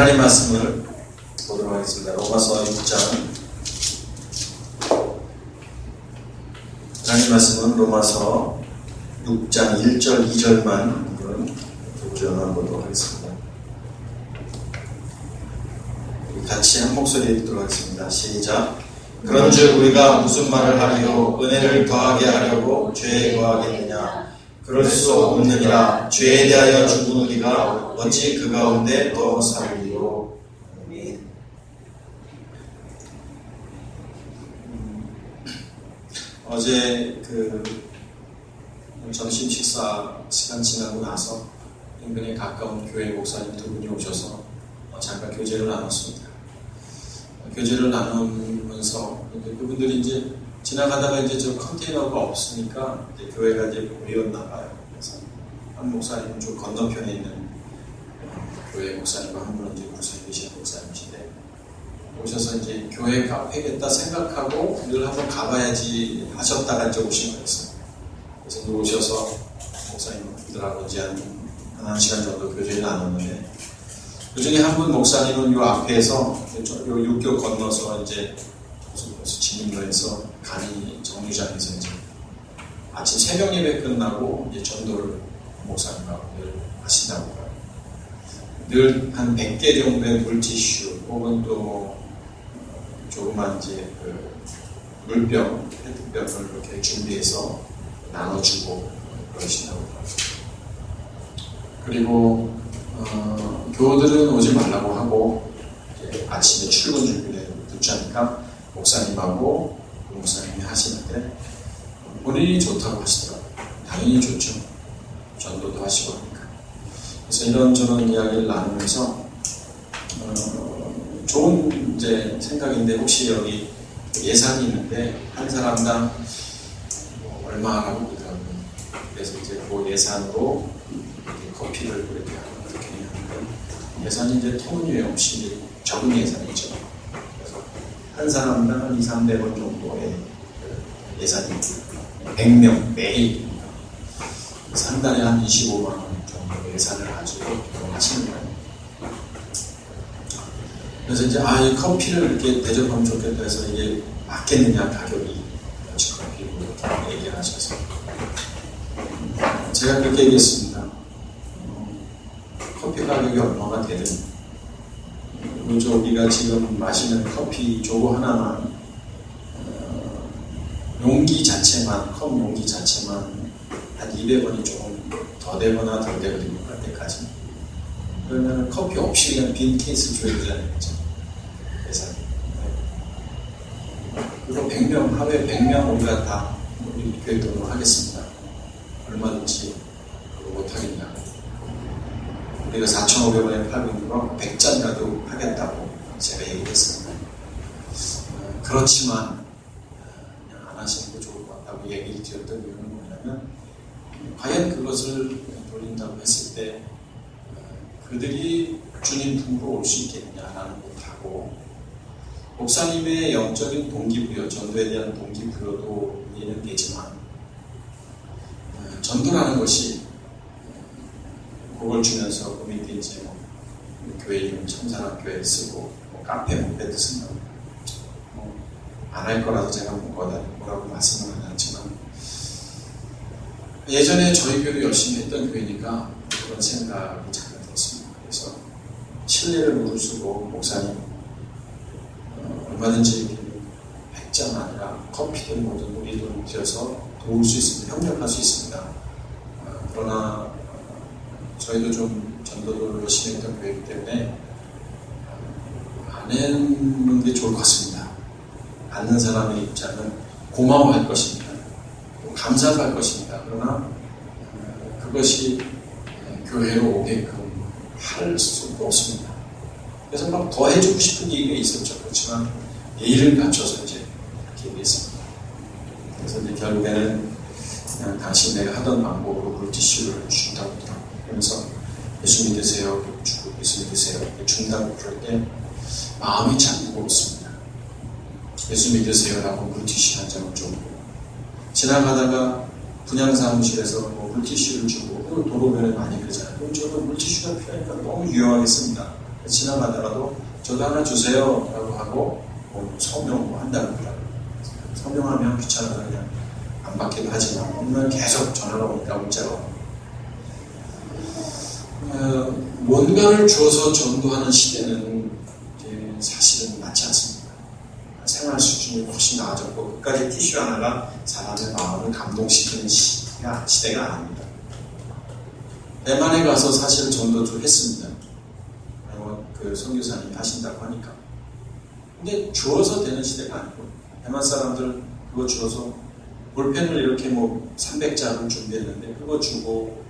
하나님 말씀을 보도록 하겠습니다. 로마서 6장. 하나님 말씀은 로마서 6장 1절 2절만 교훈을 보도록 하겠습니다. 같이 한 목소리에 읽도록 하겠습니다. 시작. 그런즉 우리가 무슨 말을 하리요? 은혜를 더하게 하려고 죄에 거하겠느냐? 그럴 수 없느니라. 죄에 대하여 죽은 우리가 어찌 그 가운데 더 살리요? 어제 점심 식사 시간 지나고 나서 인근에 가까운 교회 목사님 두 분이 오셔서 잠깐 교제를 나눴습니다. 교제를 나누면서 그분들이 이제 지나가다가 이제 저 컨테이너가 없으니까 이제 교회가 이제 보였나 봐요. 그래서 한 목사님은 좀 건너편에 있는 교회 목사님과 한 분은 이제 부산에 계신 목사님이신데 오셔서 이제 교회 가야겠다 생각하고 늘 한번 가봐야지 하셨다가 이제 오신 거였어요. 그래서 늘 오셔서 목사님들하고 이제 한 시간 정도 교제를 나눴는데 그 중에 한 분 목사님은 요 앞에서 요 육교 건너서 이제 진입로에서 간이 정류장에서 이제 아침 새벽 예배 끝나고 이제 전도를 목사님하고 늘 하신다고 해요. 늘 한 100개 정도의 물티슈 혹은 또 조그만 이제 물병, 페트병을 이렇게 준비해서 나눠주고 그러신다고 해요. 그리고 교우들은 오지 말라고 하고 아침에 출근 준비를 듣자니까 목사님하고 그 목사님이 하시는데 본인이 좋다고 하시더라고요. 당연히 좋죠. 전도도 하시고 하니까. 그래서 이런저런 이야기를 나누면서 좋은 이제 생각인데 혹시 여기 예산이 있는데 한 사람당 얼마라고 그러더라고요. 그래서 이제 그 예산으로 커피를 그렇게 하고 그렇게 하는데 예산이 이제 터무니에 없이 적은 예산이죠. 그래서 한 사람당 한 200~300원 정도의 예산이 100명 매일 한 달에 한 25만 원 정도 예산을 가지고 하시는 거예요. 그래서 이제 이 커피를 이렇게 대접하면 좋겠다 해서 이게 맞겠느냐 가격이 커피로 이렇게 얘기를 하셔서 제가 그렇게 얘기했습니다. 커피 가격이 얼마가 되든 우리가 지금 마시는 커피 조거 하나만 용기 자체만 컵 용기 자체만 한 200원이 조금 더 되거나 덜 되거든요. 할 때까지. 그러면 커피 없이 그냥 빈 케이스 줘야 되잖아요. 그렇죠? 예산이. 그리고 100명, 하루에 100명 우리가 다 우리 교회 돈으로 하겠습니다. 얼마든지 그거 못하겠냐. 우리가 4,500원에 팔고 있는 거 100잔이라도 하겠다고 제가 얘기했습니다. 그렇지만 그냥 안 하시는 게 좋을 것 같다고 얘기를 드렸던 이유는 뭐냐면 과연 그것을 돌린다고 했을 때 그들이 주님 품으로 올 수 있겠느냐라는 것하고 목사님의 영적인 동기부여, 전도에 대한 동기부여도 이해는 되지만 전도라는 것이 그걸 주면서 그 밑에 이제 교회 이름 참사랑교회 쓰고 카페 목베드 쓴다고 안 할 거라서 제가 뭐라고 말씀을 안 했지만 예전에 저희 교회도 열심히 했던 교회니까 그런 생각이 잠깐 들었습니다. 그래서 신뢰를 무릅쓰고 목사님 얼마든지 100잔 아니라 커피든 뭐든 우리 돈 들여서 도울 수 있습니다. 협력할 수 있습니다. 그러나 저희도 좀 전도를 열심히 했던 교회이기 때문에 안 하는 게 좋을 것 같습니다. 받는 사람의 입장은 고마워할 것입니다. 감사할 것입니다. 그러나 그것이 교회로 오게끔 할 수도 없습니다. 그래서 막 더 해주고 싶은 얘기가 있었죠. 그렇지만 예의를 갖춰서 이제 그렇게 얘기했습니다. 그래서 이제 결국에는 그냥 당신 내가 하던 방법으로 물티슈를 준다고 하더라고요. 그러면서 예수 믿으세요, 주고 예수 믿으세요 준다고 그럴 때 마음이 참 무겁습니다. 예수 믿으세요라고 물티슈 한 장을 주고 지나가다가 분양사무실에서 물티슈를 주고 도로변에 많이 그러잖아요. 그럼 저는 물티슈가 필요하니까 너무 유용하게 씁니다. 지나가다가도 저도 하나 주세요 라고 하고 서명 한다고 그러더라고요. 서명하면 귀찮아서 그냥 안 받기도 하지만 오늘 계속 전화가 오니까 문자가 옵니다. 뭔가를 주어서 전도하는 시대는 사실은 맞지 않습니다. 생활 수준이 훨씬 나아졌고 끝까지 티슈 하나가 사람의 마음을 감동시키는 시대가 아닙니다. 대만에 가서 사실 전도도 했습니다. 그 선교사님이 하신다고 하니까. 근데 주어서 되는 시대가 아니고 대만 사람들 그거 주어서 볼펜을 이렇게 300장을 준비했는데 그거 주고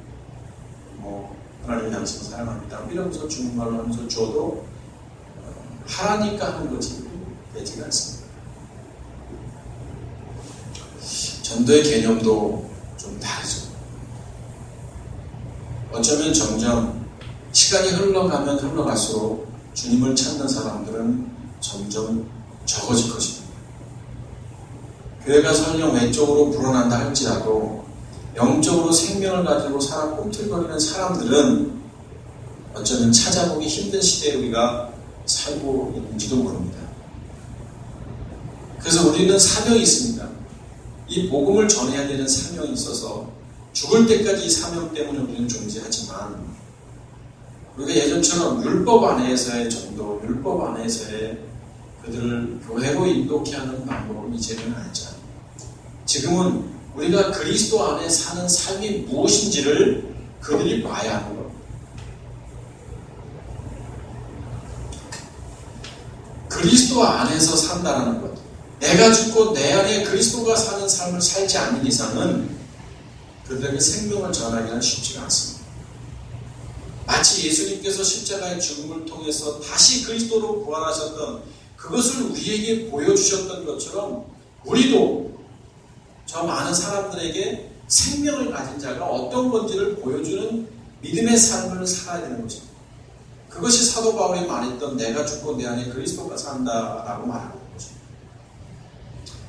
하나님 당신을 사랑합니다 이러면서 중국말로 하면서 줘도 하라니까 하는 거지 되지가 않습니다. 전도의 개념도 좀 다르죠. 어쩌면 점점 시간이 흘러가면 흘러갈수록 주님을 찾는 사람들은 점점 적어질 것입니다. 교회가 설령 외적으로 불어난다 할지라도 영적으로 생명을 가지고 살아 꿈틀거리는 사람들은 어쩌면 찾아보기 힘든 시대에 우리가 살고 있는지도 모릅니다. 그래서 우리는 사명이 있습니다. 이 복음을 전해야 되는 사명이 있어서 죽을 때까지 이 사명 때문에 우리는 존재하지만 우리가 예전처럼 율법 안에서의 전도, 율법 안에서의 그들을 교회로 인도케 하는 방법은 이제는 아니죠. 지금은 우리가 그리스도 안에 사는 삶이 무엇인지를 그들이 봐야 하는 겁니다. 그리스도 안에서 산다는 것. 내가 죽고 내 안에 그리스도가 사는 삶을 살지 않는 이상은 그들에게 생명을 전하기는 쉽지가 않습니다. 마치 예수님께서 십자가의 죽음을 통해서 다시 그리스도로 부활하셨던 그것을 우리에게 보여주셨던 것처럼 우리도 저 많은 사람들에게 생명을 가진 자가 어떤 건지를 보여주는 믿음의 삶을 살아야 되는 것입니다. 그것이 사도 바울이 말했던 내가 죽고 내 안에 그리스도가 산다라고 말하는 것입니다.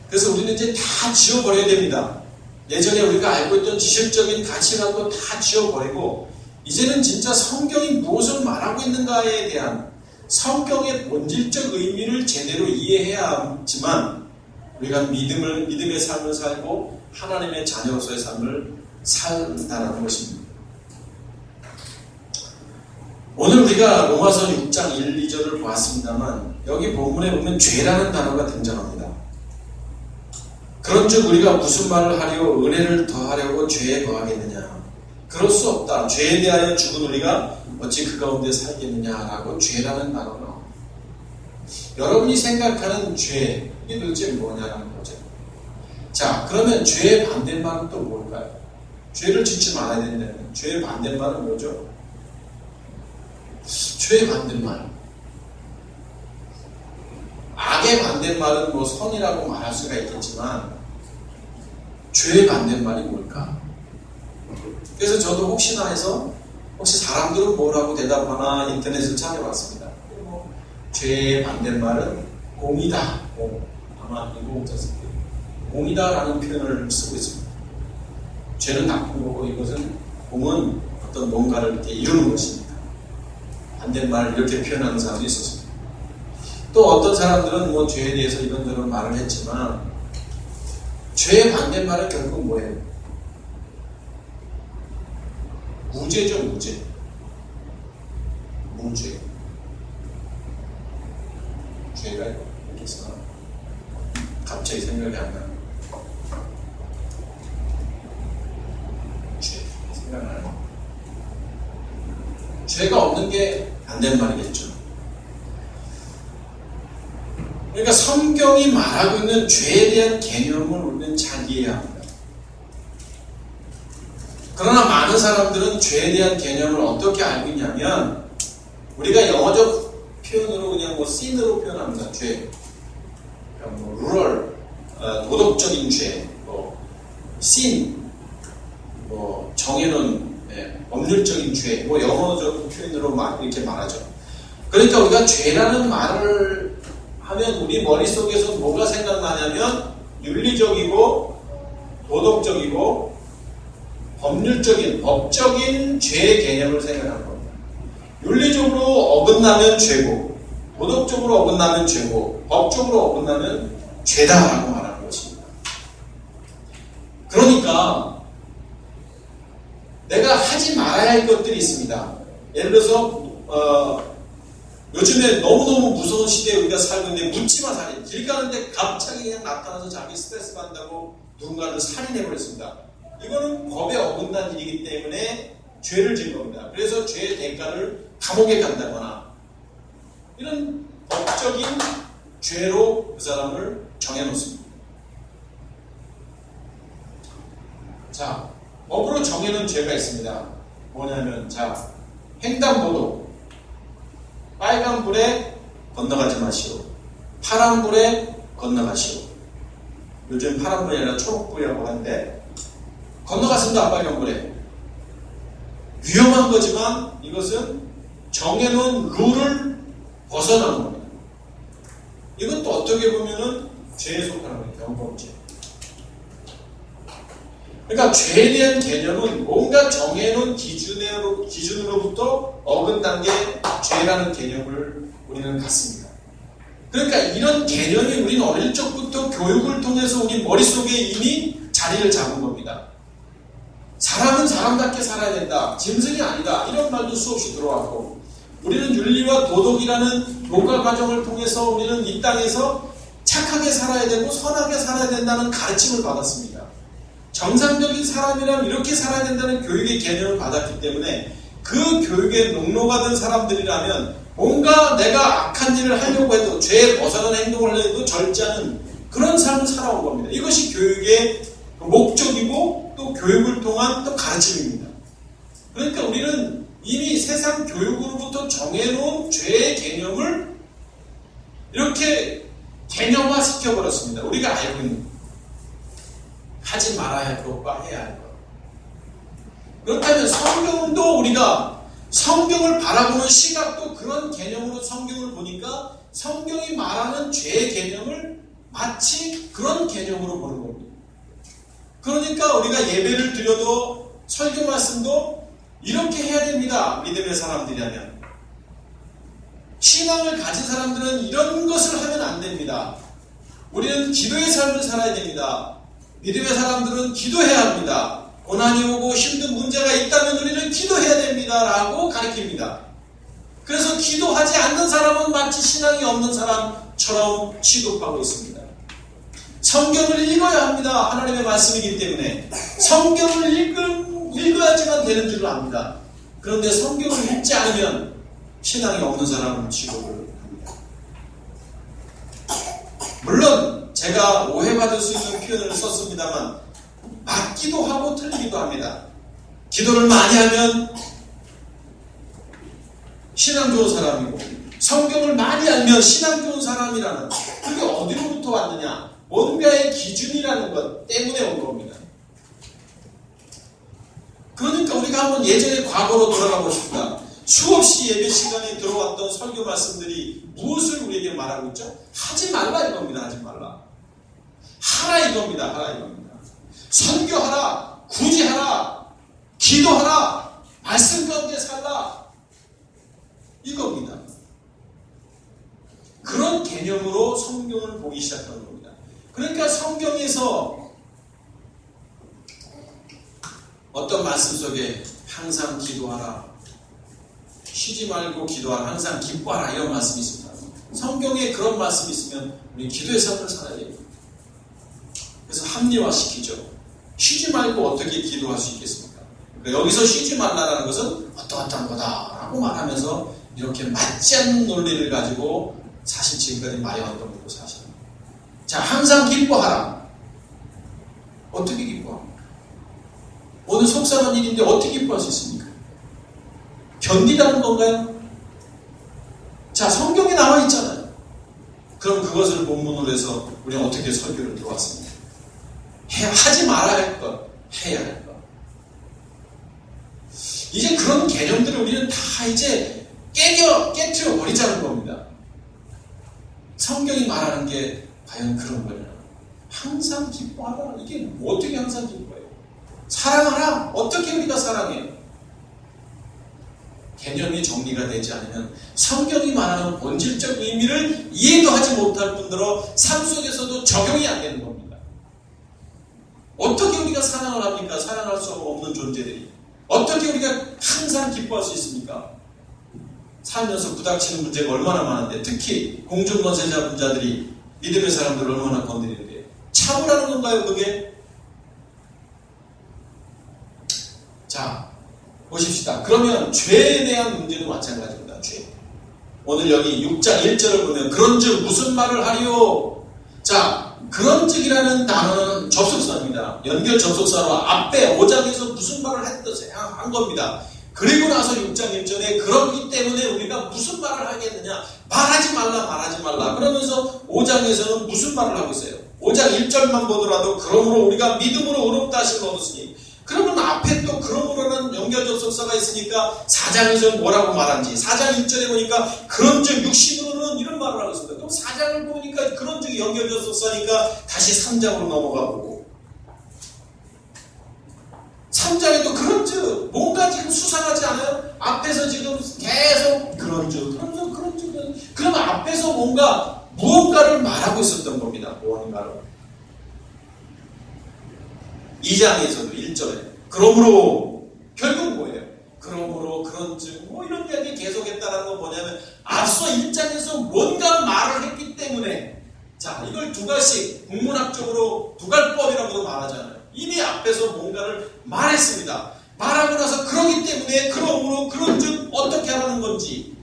그래서 우리는 이제 다 지워버려야 됩니다. 예전에 우리가 알고 있던 지식적인 가치관도 다 지워버리고 이제는 진짜 성경이 무엇을 말하고 있는가에 대한 성경의 본질적 의미를 제대로 이해해야 하지만 우리가 믿음의 삶을 살고 하나님의 자녀로서의 삶을 산다는 것입니다. 오늘 우리가 로마서 6장 1, 2절을 보았습니다만 여기 본문에 보면 죄라는 단어가 등장합니다. 그런즉 우리가 무슨 말을 하려 은혜를 더하려고 죄에 거하겠느냐. 그럴 수 없다. 죄에 대하여 죽은 우리가 어찌 그 가운데 살겠느냐라고 죄라는 단어가 나옵니다. 여러분이 생각하는 죄, 이게 도대체 뭐냐는 거죠. 자, 그러면 죄의 반대말은 또 뭘까요? 죄를 짓지 말아야 된다면 죄의 반대말은 뭐죠? 죄의 반대말. 악의 반대말은 선이라고 말할 수가 있겠지만 죄의 반대말이 뭘까? 그래서 저도 혹시나 해서 혹시 사람들은 뭐라고 대답하나 인터넷을 찾아봤습니다. 죄의 반대말은 공이다. 아마 이거 공이다라는 표현을 쓰고 있습니다. 죄는 나쁜 거고 이것은 공은 어떤 뭔가를 이렇게 이루는 것입니다. 반대말을 이렇게 표현하는 사람도 있었습니다. 또 어떤 사람들은 죄에 대해서 이런저런 말을 했지만 죄의 반대말은 결국 뭐예요? 무죄죠, 무죄. 무죄. 죄가 이렇게 해서 갑자기 생각이 안 나요. 죄. 생각나요. 죄가 없는 게 반대말이겠죠. 그러니까 성경이 말하고 있는 죄에 대한 개념을 우리는 잘 이해해야 합니다. 그러나 많은 사람들은 죄에 대한 개념을 어떻게 알고 있냐면 우리가 영어적 표현으로 그냥 sin으로 표현합니다. 죄. rural, 도덕적인 죄, sin, 정해놓은 법률적인 죄, 영어적 표현으로 이렇게 말하죠. 그러니까 우리가 죄라는 말을 하면 우리 머릿속에서 뭐가 생각나냐면 윤리적이고 도덕적이고 법률적인, 법적인 죄의 개념을 생각하는 겁니다. 윤리적으로 어긋나면 죄고, 도덕적으로 어긋나면 죄고, 법적으로 어긋나면 죄다라고 말하는 것입니다. 그러니까 내가 하지 말아야 할 것들이 있습니다. 예를 들어서 요즘에 너무너무 무서운 시대에 우리가 살고 있는데 묻지마 살인. 길 가는데 갑자기 그냥 나타나서 자기 스트레스 받는다고 누군가를 살인해버렸습니다. 이거는 법에 어긋난 일이기 때문에 죄를 지은 겁니다. 그래서 죄의 대가를 감옥에 간다거나 이런 법적인 죄로 그 사람을 정해놓습니다. 자, 법으로 정해놓은 죄가 있습니다. 뭐냐면, 자, 횡단보도. 빨간불에 건너가지 마시오. 파란불에 건너가시오. 요즘 파란불이 아니라 초록불이라고 하는데, 건너갔습니다, 빨간불에. 위험한 거지만 이것은 정해놓은 룰을 벗어난 겁니다. 이것도 어떻게 보면은 죄에 속하는 거예요. 경범죄. 그러니까 죄에 대한 개념은 뭔가 정해놓은 기준으로부터 어긋난 게 죄라는 개념을 우리는 갖습니다. 그러니까 이런 개념이 우리는 어릴 적부터 교육을 통해서 우리 머릿속에 이미 자리를 잡은 겁니다. 사람은 사람답게 살아야 된다. 짐승이 아니다. 이런 말도 수없이 들어왔고, 우리는 윤리와 도덕이라는 교과 과정을 통해서 우리는 이 땅에서 착하게 살아야 되고 선하게 살아야 된다는 가르침을 받았습니다. 정상적인 사람이라면 이렇게 살아야 된다는 교육의 개념을 받았기 때문에 그 교육에 녹록가 된 사람들이라면 뭔가 내가 악한 일을 하려고 해도 죄에 벗어난 행동을 하려고 해도 절제하는 그런 삶을 살아온 겁니다. 이것이 교육의 목적이고 또 교육을 통한 또 가르침입니다. 그러니까 우리는 이미 세상 교육으로부터 정해놓은 죄의 개념을 이렇게 개념화 시켜버렸습니다. 우리가 알고 있는 하지 말아야 할 것과 해야 할 것. 그렇다면 성경도 우리가 성경을 바라보는 시각도 그런 개념으로 성경을 보니까 성경이 말하는 죄의 개념을 마치 그런 개념으로 보는 겁니다. 그러니까 우리가 예배를 드려도 설교 말씀도 이렇게 해야 됩니다. 믿음의 사람들이라면. 신앙을 가진 사람들은 이런 것을 하면 안 됩니다. 우리는 기도의 삶을 살아야 됩니다. 믿음의 사람들은 기도해야 합니다. 고난이 오고 힘든 문제가 있다면 우리는 기도해야 됩니다. 라고 가르칩니다. 그래서 기도하지 않는 사람은 마치 신앙이 없는 사람처럼 취급하고 있습니다. 성경을 읽어야 합니다. 하나님의 말씀이기 때문에 성경을 읽어야지만 되는 줄을 압니다. 그런데 성경을 읽지 않으면 신앙이 없는 사람은 취급을 합니다. 물론 제가 오해받을 수 있는 표현을 썼습니다만 맞기도 하고 틀리기도 합니다. 기도를 많이 하면 신앙 좋은 사람이고 성경을 많이 알면 신앙 좋은 사람이라는, 그게 어디로부터 왔느냐? 뭔가의 기준이라는 것 때문에 온 겁니다. 그러니까 우리가 한번 예전의 과거로 돌아가 보십시다. 수없이 예배 시간에 들어왔던 설교 말씀들이 무엇을 우리에게 말하고 있죠? 하지 말라 이겁니다. 하지 말라. 하라 이겁니다. 하라 이겁니다. 선교하라, 구제하라, 기도하라, 말씀 가운데 살라 이겁니다. 그런 개념으로 성경을 보기 시작하는 겁니다. 그러니까 성경에서 어떤 말씀 속에 항상 기도하라, 쉬지 말고 기도하라, 항상 기뻐하라 이런 말씀이 있습니다. 성경에 그런 말씀이 있으면 우리 기도의 삶을 살아야 됩니다. 그래서 합리화시키죠. 쉬지 말고 어떻게 기도할 수 있겠습니까? 그러니까 여기서 쉬지 말라라는 것은 어떠한 거다라고 말하면서 이렇게 맞지 않는 논리를 가지고 사실 지금까지 말해왔던 것도 사실입니다. 자, 항상 기뻐하라. 어떻게 기뻐합니까? 오늘 속상한 일인데 어떻게 기뻐할 수 있습니까? 견디라는 건가요? 자, 성경에 나와 있잖아요. 그럼 그것을 본문으로 해서 우리는 어떻게 설교를 들어왔습니까? 하지 말아야 할 것, 해야 할 것. 이제 그런 개념들을 우리는 다 이제 깨트려 버리자는 겁니다. 성경이 말하는 게 과연 그런 거냐? 항상 기뻐하라. 이게 뭐 어떻게 항상 기뻐해요? 사랑하라. 어떻게 우리가 사랑해요? 개념이 정리가 되지 않으면 성경이 말하는 본질적 의미를 이해도 하지 못할 뿐더러 삶 속에서도 적용이 안 되는 겁니다. 어떻게 우리가 사랑을 합니까? 사랑할 수 없는 존재들이. 어떻게 우리가 항상 기뻐할 수 있습니까? 살면서 부닥치는 문제가 얼마나 많은데, 특히 공중권세자분자들이 믿음의 사람들을 얼마나 건드리는데, 참으라는 건가요, 그게? 자, 보십시다. 그러면 죄에 대한 문제도 마찬가지입니다. 죄. 오늘 여기 6장 1절을 보면 그런즉 무슨 말을 하리요? 자, 그런즉이라는 단어는 접속사입니다. 연결 접속사로 앞에 5장에서 무슨 말을 했듯이 한 겁니다. 그리고 나서 6장 1절에 그렇기 때문에 우리가 무슨 말을 하겠느냐? 말하지 말라. 그러면서 5장에서는 무슨 말을 하고 있어요? 5장 1절만 보더라도 그러므로 우리가 믿음으로 의롭다 하심을 얻었으니, 그러면 앞에 또 그러므로는 연결 접속사가 있으니까 4장에서 뭐라고 말한지, 4장 1절에 보니까 그런즉 육신으로는 이런 말을 하고 있습니다. 그럼 4장을 보니까 그런즉 연결 접속사니까 다시 3장으로 넘어가 보고, 3장에도 그런즉 뭔가 지금 수상하지 않아요? 앞에서 지금 계속 그런즉 그러면 앞에서 뭔가 무언가를 말하고 있었던 겁니다. 무언가를. 2장에서도 1절에 그러므로 결국 뭐예요? 그러므로 그런즉 뭐 이런 이야기 계속했다는 건 뭐냐면 앞서 1장에서 뭔가 말을 했기 때문에, 자, 이걸 두 가지 국문학적으로 두갈법이라고도 말하잖아요. 이미 앞에서 뭔가를 말했습니다. 말하고 나서 그러기 때문에 그러므로 그런즉 어떻게 하라는 건지.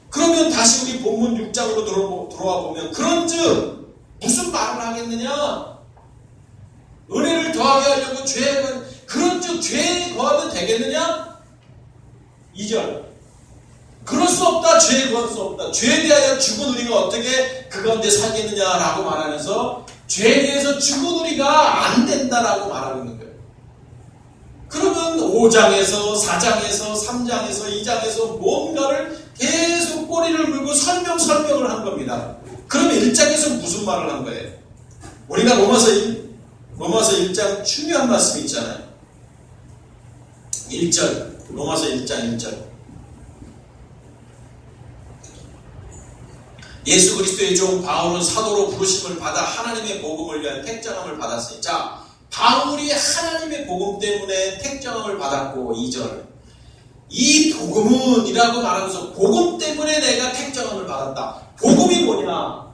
그러면 다시 우리 본문 6장으로 들어와 보면 그런즉 무슨 말을 하겠느냐? 은혜를 더하게 하려고 그런즉 죄에 거하면 되겠느냐? 2절. 그럴 수 없다. 죄에 거할 수 없다. 죄에 대하여 죽은 우리가 어떻게 그 가운데 살겠느냐라고 말하면서 죄에 대해서 죽은 우리가 안 된다라고 말하고 있는 거예요. 그러면 5장에서 4장에서 3장에서 2장에서 뭔가를 계속 꼬리를 물고 설명을 한 겁니다. 그러면 1장에서 무슨 말을 한 거예요? 우리가 로마서 1장 중요한 말씀이 있잖아요. 1절, 로마서 1장 1절. 예수 그리스도의 종 바울은 사도로 부르심을 받아 하나님의 복음을 위한 택정함을 받았으니, 자, 바울이 하나님의 복음 때문에 택정함을 받았고, 2절. 이 복음은 이라고 말하면서 복음 때문에 내가 택정함을 받았다. 복음이 뭐냐?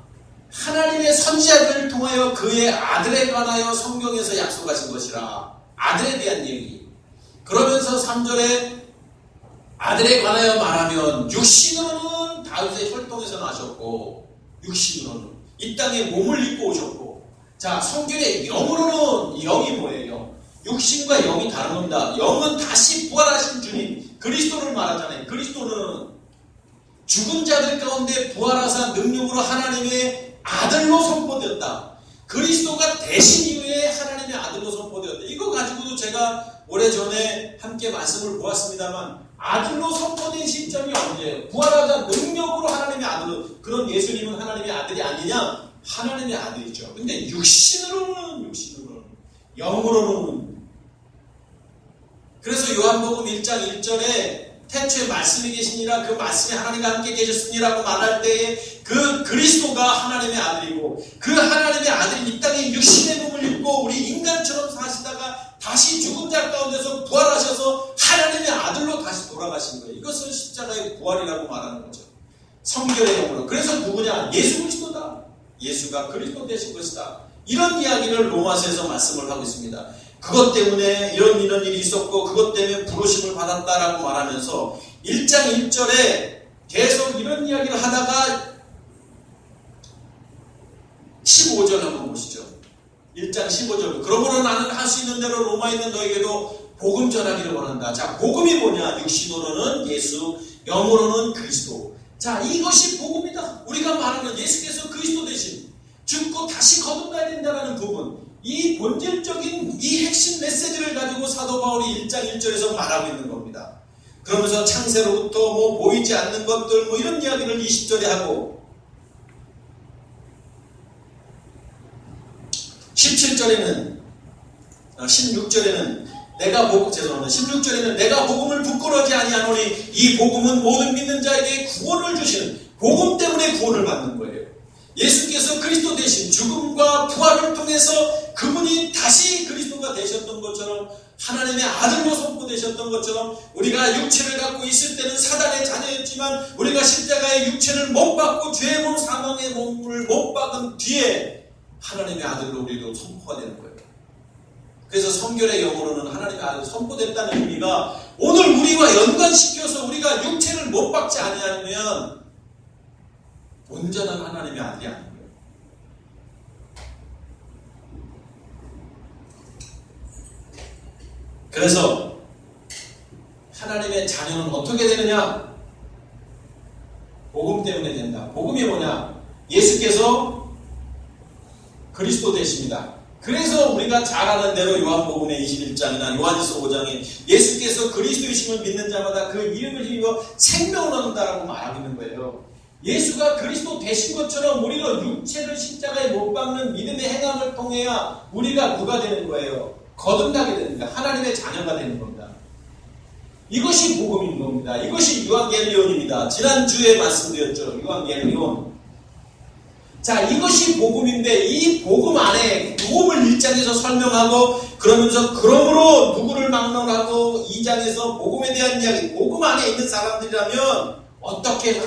하나님의 선지자들을 통하여 그의 아들에 관하여 성경에서 약속하신 것이라. 아들에 대한 얘기. 그러면서 3절에 아들에 관하여 말하면 육신으로는 다윗의 혈통에서 나셨고, 육신으로는 이 땅에 몸을 입고 오셨고, 자, 성경의 영으로는, 영이 뭐예요? 영. 육신과 영이 다른 겁니다. 영은 다시 부활하신 주님 그리스도를 말하잖아요. 그리스도는 죽은 자들 가운데 부활하사 능력으로 하나님의 아들로 선포되었다. 그리스도가 되신 이후에 하나님의 아들로 선포되었다. 이거 가지고도 제가 오래전에 함께 말씀을 보았습니다만, 아들로 선포된 시점이 언제예요? 부활하자 능력으로 하나님의 아들로. 그런 예수님은 하나님의 아들이 아니냐? 하나님의 아들이죠. 근데 육신으로는 영으로는. 그래서 요한복음 1장 1절에 태초에 말씀이 계시니라, 그 말씀이 하나님과 함께 계셨으니라고 말할 때에 그 그리스도가 하나님의 아들이고, 그 하나님의 아들이 이 땅에 육신의 몸을 입고 우리 인간처럼 사시다가 다시 죽은 자 가운데서 부활하셔서 하나님의 아들로 다시 돌아가신 거예요. 이것은 십자가의 부활이라고 말하는 거죠. 성결의 영으로. 그래서 누구냐? 예수 그리스도다. 예수가 그리스도 되신 것이다. 이런 이야기를 로마서에서 말씀을 하고 있습니다. 그것 때문에 이런 일이 있었고 그것 때문에 부르심을 받았다라고 말하면서 1장 1절에 계속 이런 이야기를 하다가 15절 한번 보시죠. 1장 15절. 그러므로 나는 할 수 있는 대로 로마에 있는 너에게도 복음 전하기를 원한다. 자, 복음이 뭐냐? 육신으로는 예수, 영으로는 그리스도. 자, 이것이 복음이다. 우리가 말하는 예수께서 그리스도 되신, 죽고 다시 거듭나야 된다는 부분, 이 본질적인 이 핵심 메시지를 가지고 사도 바울이 1장 1절에서 말하고 있는 겁니다. 그러면서 창세로부터 뭐 보이지 않는 것들 뭐 이런 이야기를 20절에 하고, 17절에는 16절에는 죄송합니다. 16절에는 내가 복음을 부끄러워하지 아니하노니 이 복음은 모든 믿는 자에게 구원을 주시는, 복음 때문에 구원을 받는 거예요. 예수께서 그리스도 대신 죽음과 부활을 통해서 그분이 다시 그리스도가 되셨던 것처럼, 하나님의 아들로 선포되셨던 것처럼, 우리가 육체를 갖고 있을 때는 사단의 자녀였지만 우리가 십자가의 육체를 못 받고 죄의 몸, 사망의 몸을 못 박은 뒤에 하나님의 아들로 우리도 선포가 되는 거예요. 그래서 성결의 영으로는 하나님의 아들로 선포됐다는 의미가 오늘 우리와 연관시켜서 우리가 육체를 못 박지 아니하면 온전한 하나님의 아들이 아닌 거예요. 그래서 하나님의 자녀는 어떻게 되느냐? 복음 때문에 된다. 복음이 뭐냐? 예수께서 그리스도 되십니다. 그래서 우리가 잘 아는 대로 요한복음의 21장이나 요한일서 5장에 예수께서 그리스도이심을 믿는 자마다 그 이름을 힘입어 생명을 얻는다라고 말하고 있는 거예요. 예수가 그리스도 되신 것처럼 우리가 육체를 십자가에 못 박는 믿음의 행함을 통해야 우리가 누가 되는 거예요? 거듭나게 됩니다. 하나님의 자녀가 되는 겁니다. 이것이 복음인 겁니다. 이것이 유한겔리온입니다. 지난주에 말씀드렸죠. 유한겔리온. 자, 이것이 복음인데 이 복음 안에 복음을 1장에서 설명하고 그러면서 그러므로 누구를 막론하고 2장에서 복음에 대한 이야기, 복음 안에 있는 사람들이라면 어떻게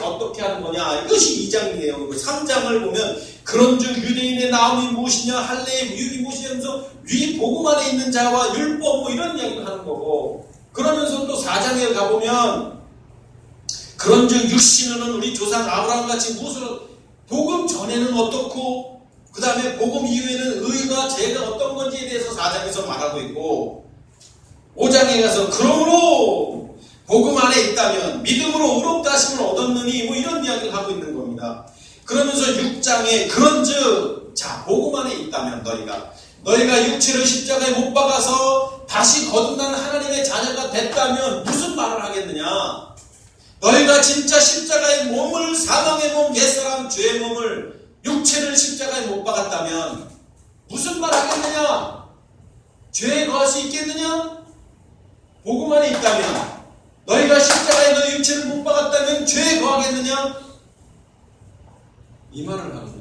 하는 거냐? 이것이 2장 내용이고 3장을 보면 그런즉 유대인의 나음이 무엇이냐, 할례의 유익이 무엇이냐 하면서 위 복음 안에 있는 자와 율법 뭐 이런 이야기를 하는 거고, 그러면서 또 4장에 가보면 그런즉 육신은 우리 조상 아브라함같이 무엇을 복음 전에는 어떻고 그 다음에 복음 이후에는 의가 죄가 어떤 건지에 대해서 4장에서 말하고 있고, 5장에 가서 그러므로 복음 안에 있다면 믿음으로 의롭다 하심을 얻었느니 뭐 이런 이야기를 하고 있는 겁니다. 그러면서 6장에 그런즉 자 복음 안에 있다면 너희가 육체를 십자가에 못 박아서 다시 거듭난 하나님의 자녀가 됐다면 무슨 말을 하겠느냐? 너희가 진짜 십자가의 몸을, 사망의 몸, 옛사람 죄의 몸을, 육체를 십자가에 못 박았다면 무슨 말 하겠느냐? 죄에 거할 수 있겠느냐? 복음 안에 있다면 너희가 십자가에 너희 육체를 못 박았다면 죄에 거하겠느냐? 이 말을 하는 거예요.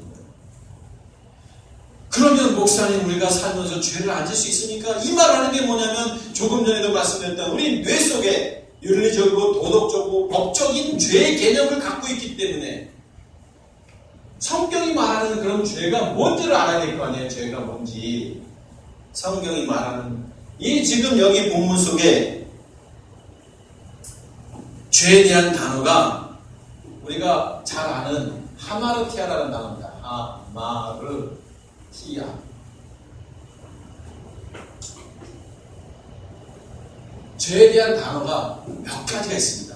그러면 목사님 우리가 살면서 죄를 안 질 수 있으니까 이 말을 하는 게 뭐냐면 조금 전에도 말씀드렸던 우리 뇌 속에 윤리적이고 도덕적이고 법적인 죄의 개념을 갖고 있기 때문에 성경이 말하는 그런 죄가 뭔지를 알아야 될 거 아니에요. 죄가 뭔지. 성경이 말하는 이 지금 여기 본문 속에 죄에 대한 단어가 우리가 잘 아는 하마르티아라는 단어입니다. 하마르티아. 죄에 대한 단어가 몇 가지가 있습니다.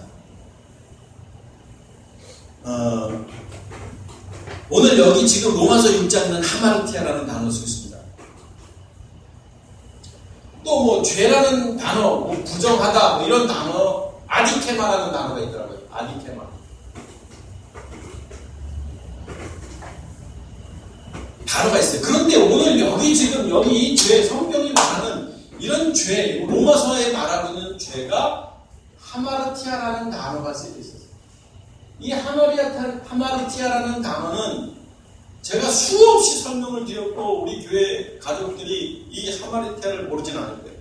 오늘 여기 지금 로마서 6장에는 하마르티아라는 단어를 쓰고 있습니다. 또 뭐 죄라는 단어, 뭐 부정하다 뭐 이런 단어, 아디케마라는 단어가 있더라고요. 아디케마. 단어가 있어요. 그런데 오늘 여기 지금 여기 이 죄, 성경이 말하는 이런 죄, 로마서에 말하고 있는 죄가 하마르티아라는 단어가 쓰여 있어요. 이 하마르티아라는 단어는 제가 수없이 설명을 드렸고 우리 교회 가족들이 이 하마르티아를 모르지는 않을 거예요.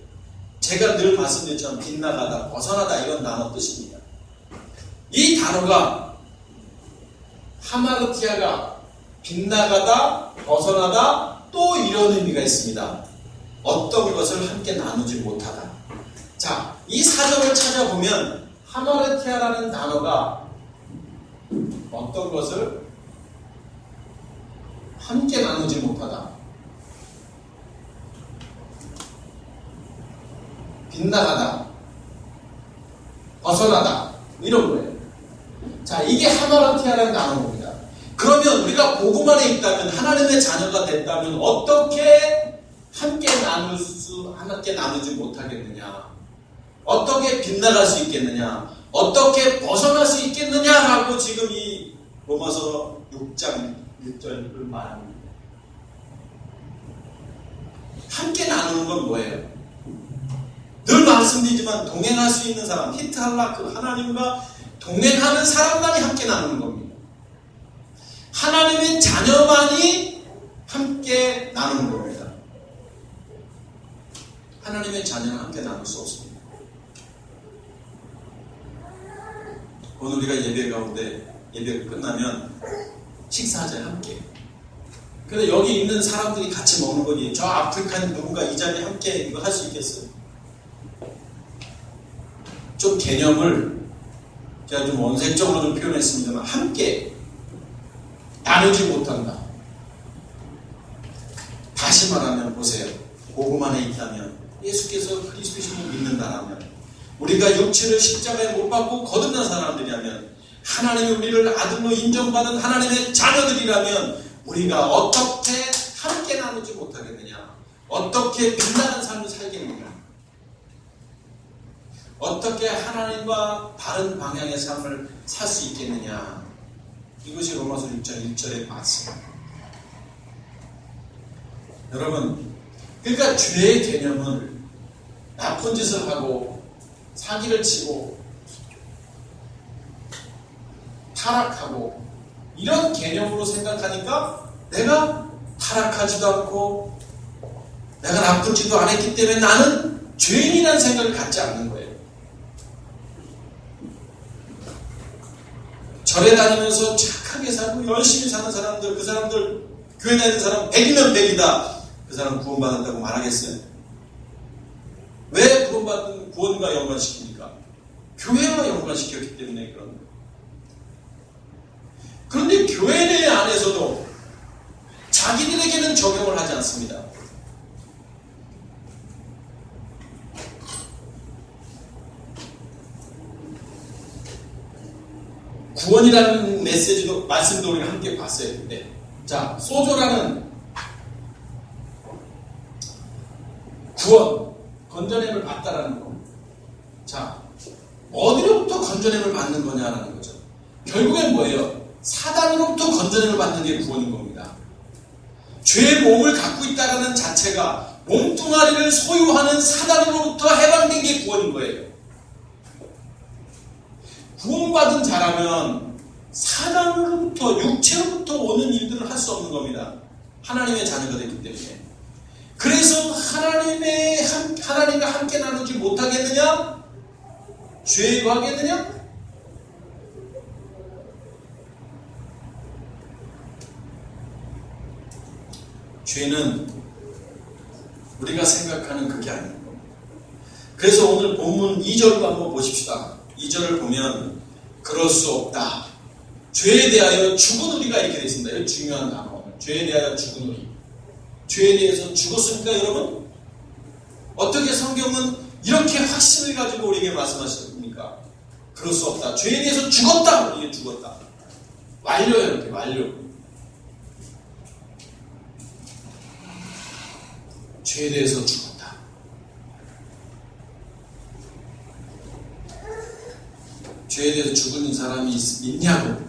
제가 늘 말씀드렸지만 빗나가다, 벗어나다 이런 단어 뜻입니다. 이 단어가 하마르티아가 빗나가다, 벗어나다 또 이런 의미가 있습니다. 어떤 것을 함께 나누지 못하다. 자, 이 사정을 찾아보면 하마르티아라는 단어가 어떤 것을 함께 나누지 못하다. 빗나가다. 벗어나다. 이런 거예요. 자, 이게 하마르티아라는 단어입니다. 그러면 우리가 복음 안에 있다면, 하나님의 자녀가 됐다면 어떻게 함께 나누지 못하겠느냐? 어떻게 빗나갈 수 있겠느냐? 어떻게 벗어날 수 있겠느냐라고 지금 이 로마서 6장 1절을 말합니다. 함께 나누는 건 뭐예요? 늘 말씀드리지만 동행할 수 있는 사람, 히트할라, 그 하나님과 동행하는 사람만이 함께 나누는 겁니다. 하나님의 자녀만이 함께 나누는 겁니다. 하나님의 자녀는 함께 나눌 수 없습니다. 오늘 우리가 예배 가운데 예배가 끝나면 식사하자 함께. 근데 여기 있는 사람들이 같이 먹는 거니 저 아프리카는 누군가 이 자리에 함께 이거 할 수 있겠어요? 좀 개념을 제가 좀 원색적으로 좀 표현했습니다만 함께 나누지 못한다. 다시 말하면 보세요. 복음 안에 있다면 예수께서 그리스도이심을 믿는다라면 우리가 육체를 십자가에 못 박고 거듭난 사람들이라면 하나님이 우리를 아들로 인정받은 하나님의 자녀들이라면 우리가 어떻게 함께 나누지 못하겠느냐? 어떻게 빛나는 삶을 살겠느냐? 어떻게 하나님과 바른 방향의 삶을 살 수 있겠느냐? 이것이 로마서 6장 1절의 말씀입니다. 여러분, 그러니까 죄의 개념을 나쁜 짓을 하고 사기를 치고 타락하고 이런 개념으로 생각하니까 내가 타락하지도 않고 내가 나쁜 짓도 안 했기 때문에 나는 죄인이라는 생각을 갖지 않는 거예요. 절에 다니면서 착하게 살고 열심히 사는 사람들, 그 사람들 교회 다니는 사람 100이면 100이다. 그 사람 구원받았다고 말하겠어요? 왜 구원받은 구원과 연관시킵니까? 교회와 연관시켰기 때문에 그런 거예요. 그런데 교회 내 안에서도 자기들에게는 적용을 하지 않습니다. 구원이라는 메시지도 말씀도 우리가 함께 봤어야 했는데, 자, 소조라는 구원, 건져냄을 받다라는 거. 자, 어디로부터 건져냄을 받는 거냐라는 거죠. 결국엔 뭐예요? 사단으로부터 건져냄을 받는 게 구원인 겁니다. 죄의 몸을 갖고 있다는 자체가 몸뚱아리를 소유하는 사단으로부터 해방된 게 구원인 거예요. 구원받은 자라면 사단으로부터, 육체로부터 오는 일들을 할 수 없는 겁니다. 하나님의 자녀가 됐기 때문에. 그래서 하나님과 함께 나누지 못하겠느냐? 죄에 거하겠느냐? 죄는 우리가 생각하는 그게 아닌 겁니다. 그래서 오늘 본문 2절도 한번 보십시다. 2절을 보면 그럴 수 없다. 죄에 대하여 죽은 우리가 이렇게 되어 있습니다. 이거 중요한 단어. 죄에 대하여 죽은 우리. 죄에 대해서 죽었습니까, 여러분? 어떻게 성경은 이렇게 확신을 가지고 우리에게 말씀하십니까? 그럴 수 없다. 죄에 대해서 죽었다. 이게 죽었다. 완료예요, 이렇게 완료. 죄에 대해서 죽었다. 죄에 대해서 죽은 사람이 있냐고,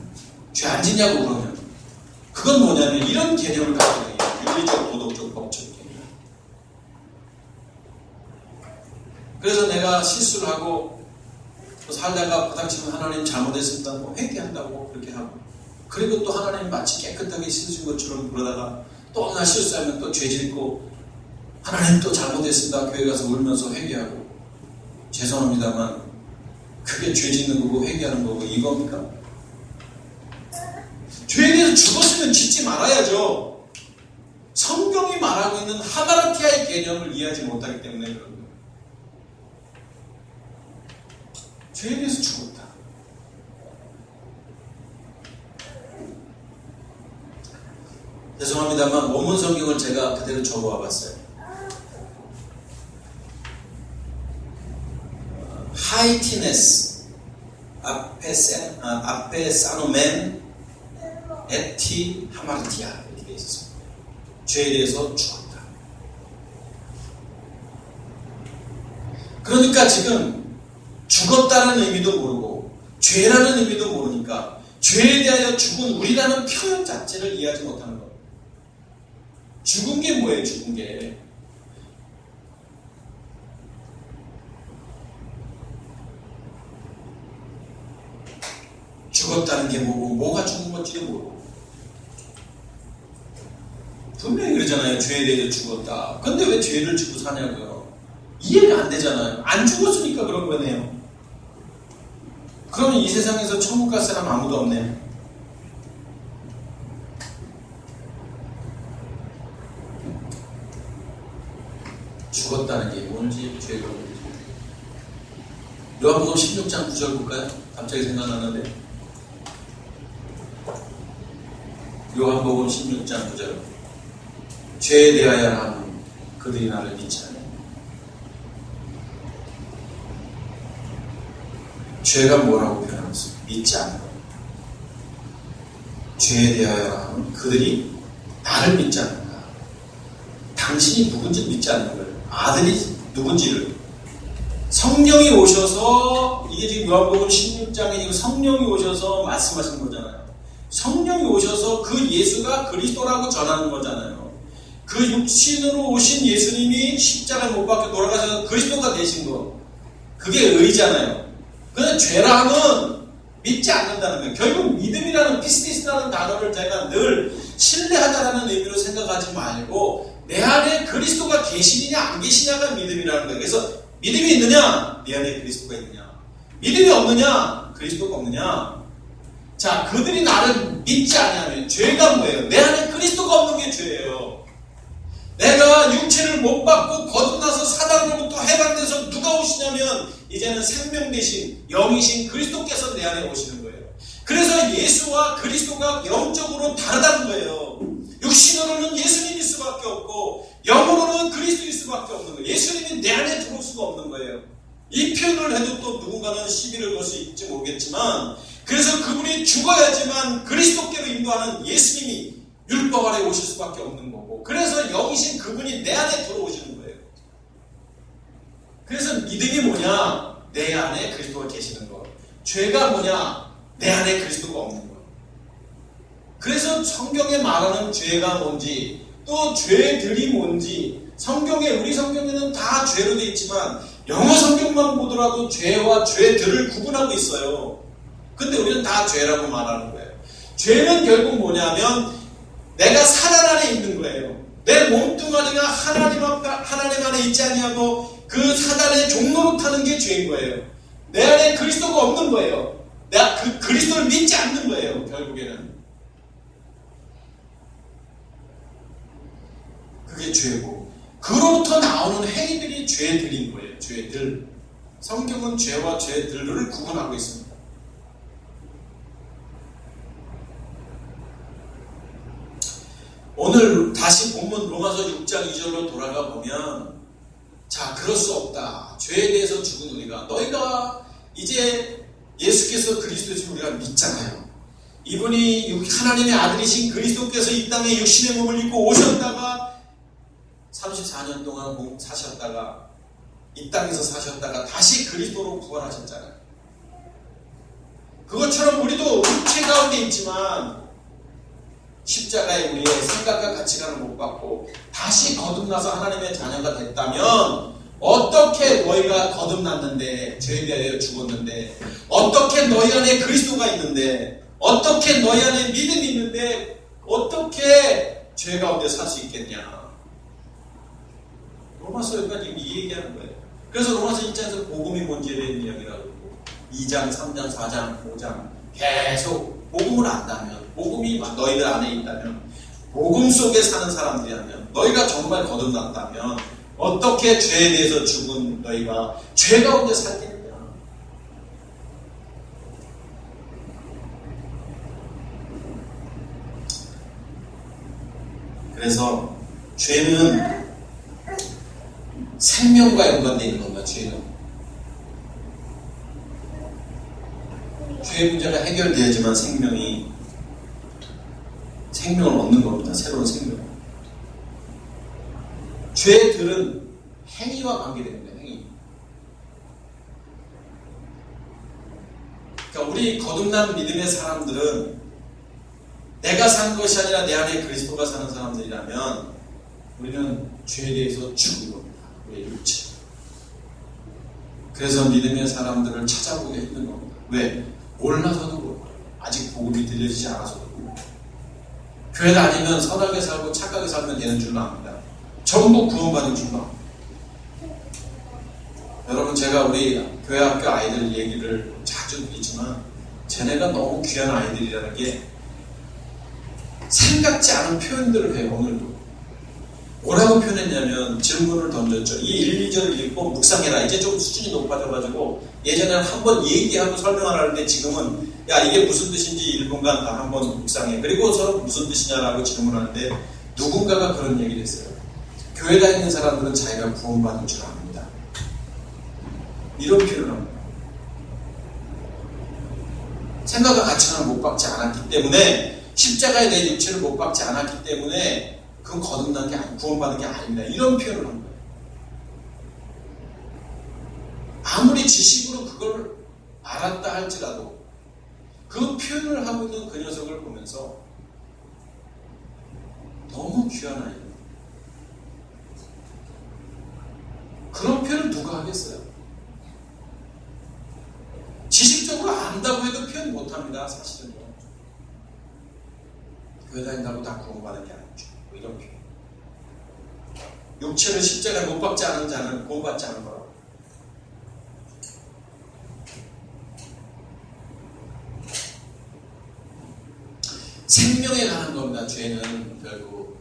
죄 안 짓냐고 그러면 그건 뭐냐면 이런 개념을 갖고 있는 거예요. 윤리적, 도덕적, 법적 개념. 그래서 내가 실수를 하고 살다가 부닥치면 하나님 잘못했습니다. 회개한다고 그렇게 하고, 그리고 또 하나님 마치 깨끗하게 씻으신 것처럼 그러다가 또 나 실수하면 또 죄 짓고 하나님 또 잘못했습니다. 교회 가서 울면서 회개하고, 죄송합니다만 그게 죄 짓는 거고 회개하는 거고 이겁니까? 죄에 대해서 죽었으면 짓지 말아야죠. 성경이 말하고 있는 하마르티아의 개념을 이해하지 못하기 때문에 그런 거예요. 죄에 대해서 죽었다. 죄송합니다만 원문 성경을 제가 그대로 적어와 봤어요. 하이티네스 앞에 사노멘 에티 하마르티아 이렇게 되어 있었습니다. 죄에 대해서 죽었다. 그러니까 지금 죽었다는 의미도 모르고 죄라는 의미도 모르니까 죄에 대하여 죽은 우리라는 표현 자체를 이해하지 못하는 겁니다. 죽은 게 뭐예요? 죽은 게 죽었다는 게 뭐고 뭐가 죽은 건지도 모르고 분명히 그러잖아요. 죄에 대해서 죽었다. 근데 왜 죄를 지고 사냐고요. 이해가 안 되잖아요. 안 죽었으니까 그런 거네요. 그러면 이 세상에서 천국 갈 사람 아무도 없네요. 죽었다는 게 뭔지 죄가 뭔지. 요한복음 16장 9절 볼까요? 갑자기 생각나는데. 요한복음 16장 9절. 죄에 대하여 하는 그들이 나를 믿지 않아요. 죄가 뭐라고 표현하면서 믿지 않는 거예요. 죄에 대하여 하는 그들이 나를 믿지 않는다. 당신이 누군지 믿지 않는 거예요. 아들이 누군지를. 성령이 오셔서, 이게 지금 요한복음 16장에 지금 성령이 오셔서 말씀하신 거잖아요. 성령이 오셔서 그 예수가 그리스도라고 전하는 거잖아요. 그 육신으로 오신 예수님이 십자가에 못 박혀 돌아가셔서 그리스도가 되신 거. 그게 의잖아요. 근데 죄라면 믿지 않는다는 거예요. 결국 믿음이라는 피스티스라는 단어를 제가 늘 신뢰하자라는 의미로 생각하지 말고 내 안에 그리스도가 계시느냐 안 계시냐가 믿음이라는 거예요. 그래서 믿음이 있느냐? 내 안에 그리스도가 있느냐? 믿음이 없느냐? 그리스도가 없느냐? 자, 그들이 나를 믿지 않냐면 죄가 뭐예요? 내 안에 그리스도가 없는 게 죄예요. 내가 육체를 못 받고 거듭나서 사단으로부터 해방돼서 누가 오시냐면 이제는 생명 대신 영이신 그리스도께서 내 안에 오시는 거예요. 그래서 예수와 그리스도가 영적으로 다르다는 거예요. 육신으로는 예수님일 수밖에 없고 영으로는 그리스도일 수밖에 없는 거예요. 예수님이 내 안에 들어올 수가 없는 거예요. 이 표현을 해도 또 누군가는 시비를 걸 수 있을지 모르겠지만 그래서 그분이 죽어야지만 그리스도께로 인도하는 예수님이 율법 아래 오실 수밖에 없는 거고 그래서 영이신 그분이 내 안에 들어오시는 거예요. 그래서 믿음이 뭐냐? 내 안에 그리스도가 계시는 거. 죄가 뭐냐? 내 안에 그리스도가 없는 거. 그래서 성경에 말하는 죄가 뭔지 또 죄들이 뭔지 성경에 우리 성경에는 다 죄로 되어 있지만 영어 성경만 보더라도 죄와 죄들을 구분하고 있어요. 근데 우리는 다 죄라고 말하는 거예요. 죄는 결국 뭐냐면 내가 사단 안에 있는 거예요. 내 몸뚱아리가 하나님 안에 있지 아니하고 그 사단의 종로로 타는 게 죄인 거예요. 내 안에 그리스도가 없는 거예요. 내가 그 그리스도를 믿지 않는 거예요. 결국에는. 그게 죄고 그로부터 나오는 행위들이 죄들인 거예요. 죄들. 성경은 죄와 죄들을 구분하고 있습니다. 오늘 다시 본문 로마서 6장 2절로 돌아가 보면 자, 그럴 수 없다. 죄에 대해서 죽은 우리가 너희가 이제 예수께서 그리스도이신 우리가 믿잖아요. 이분이 하나님의 아들이신 그리스도께서 이 땅에 육신의 몸을 입고 오셨다가 34년 동안 사셨다가 이 땅에서 사셨다가 다시 그리스도로 부활하셨잖아요. 그것처럼 우리도 육체 가운데 있지만 십자가에 우리의 생각과 가치관을 못 받고 다시 거듭나서 하나님의 자녀가 됐다면 어떻게 너희가 거듭났는데 죄에 대하여 죽었는데 어떻게 너희 안에 그리스도가 있는데 어떻게 너희 안에 믿음이 있는데 어떻게 죄 가운데 살 수 있겠냐. 로마서 여기까지 이 얘기하는 거예요. 그래서 로마서 1장에서 복음이 뭔지에 대한 이야기라고 하고 2장, 3장, 4장, 5장 계속 복음을 안다면 복음이 너희들 안에 있다면 복음 속에 사는 사람들이라면 너희가 정말 거듭났다면 어떻게 죄에 대해서 죽은 너희가 죄 가운데 살겠느냐. 그래서 죄는 생명과 연관되어 있는 겁니다. 죄는 죄의 문제가 해결되어야지만 생명을 얻는 겁니다. 새로운 생명. 죄들은 행위와 관계됩니다. 행위. 그러니까 우리 거듭난 믿음의 사람들은 내가 산 것이 아니라 내 안에 그리스도가 사는 사람들이라면 우리는 죄에 대해서 죽은 겁니다. 우리의 육체. 그래서 믿음의 사람들을 찾아보게 했는 겁니다. 왜? 몰라서도 그렇고 아직 복음이 들려지지 않아서 교회 다니면 선하게 살고 착하게 살면 되는 줄로 압니다. 전부 구원받은 줄로 압니다. 여러분, 제가 우리 교회 학교 아이들 얘기를 자주 드리지만 쟤네가 너무 귀한 아이들이라는 게 생각지 않은 표현들을 해요. 오늘도 뭐라고 표현했냐면 질문을 던졌죠. 이 1, 2절을 읽고 묵상해라. 이제 좀 수준이 높아져가지고 예전에는 한번 얘기하고 설명을 하는데 지금은 야 이게 무슨 뜻인지 1분간 다 한번 묵상해. 그리고 서로 무슨 뜻이냐라고 질문하는데 누군가가 그런 얘기를 했어요. 교회 다니는 사람들은 자기가 구원받은 줄 압니다. 이런 표현을 합니다. 생각과 가치관을 못 받지 않았기 때문에 십자가에 내 육체를 못 받지 않았기 때문에 그건 거듭난 게 아니고 구원받은 게 아닙니다. 이런 표현을 한 거예요. 아무리 지식으로 그걸 알았다 할지라도 그 표현을 하고 있는 그 녀석을 보면서 너무 귀한 아이예요. 그런 표현을 누가 하겠어요? 지식적으로 안다고 해도 표현 못합니다. 사실은요. 교회 다닌다고 다 구원받은 게 아니죠. 이런 표현. 육체를 십자가에 못 박지 않은 자는 구원받지 않은 거라고. 생명에 관한 겁니다. 죄는 결국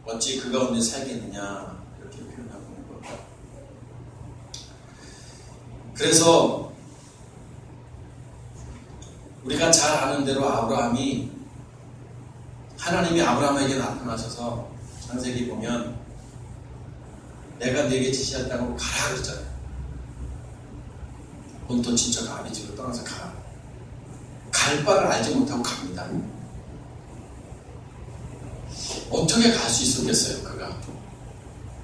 어찌 그 가운데 살겠느냐 이렇게 표현하고 있는 겁니다. 그래서 우리가 잘 아는 대로 하나님이 아브라함에게 나타나셔서 창세기 보면 내가 네게 지시할 땅으로 가라 그랬잖아요. 본토 친척 아비집을 떠나서 가라. 갈 바를 알지 못하고 갑니다. 어떻게 갈 수 있었겠어요? 그가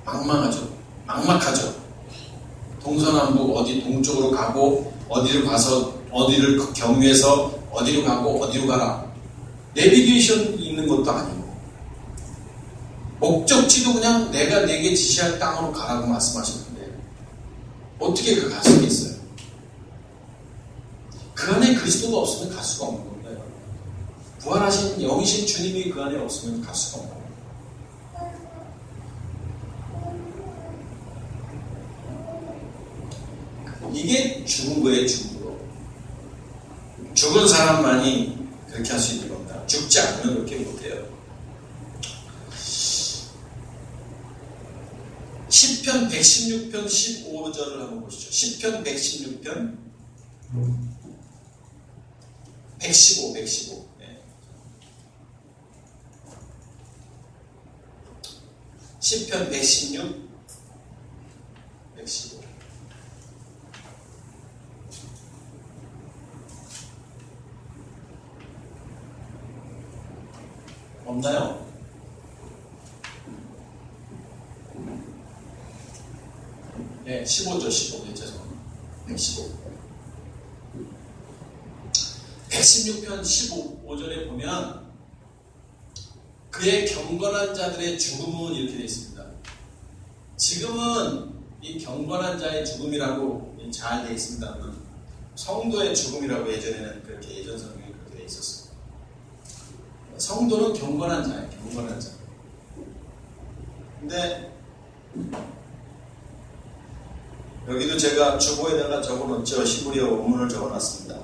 막막하죠. 동서남북 어디 동쪽으로 가고 어디를 가서 어디를 경유해서 어디로 가고 어디로 가라. 내비게이션이 있는 것도 아니고 목적지도 그냥 내가 네게 지시할 땅으로 가라고 말씀하셨는데 어떻게 그 갈 수 있겠어요? 그 안에 그리스도가 없으면 갈 수가 없는 겁니다. 부활하신 영이신 주님이 그 안에 없으면 갈 수가 없는 겁니다. 이게 죽은 거예요. 죽은 거. 죽은 사람만이 그렇게 할 수 있는 겁니다. 죽지 않으면 그렇게 못해요. 시편 116편 15절을 한번 보시죠. 시편 116편 115. 네. 시편 116 115. 없나요? 네, 15죠, 15. 네, 죄송합니다. 115. 116편 15절에 보면 그의 경건한 자들의 죽음은 이렇게 되어 있습니다. 지금은 이 경건한 자의 죽음이라고 잘 되어 있습니다. 성도의 죽음이라고 예전에는 그렇게 예전 성경에 그렇게 되어 있었어요. 성도는 경건한 자예요. 경건한 자. 근데 여기도 제가 주보에다가 적어놓죠. 히브리어 원문을 적어놨습니다.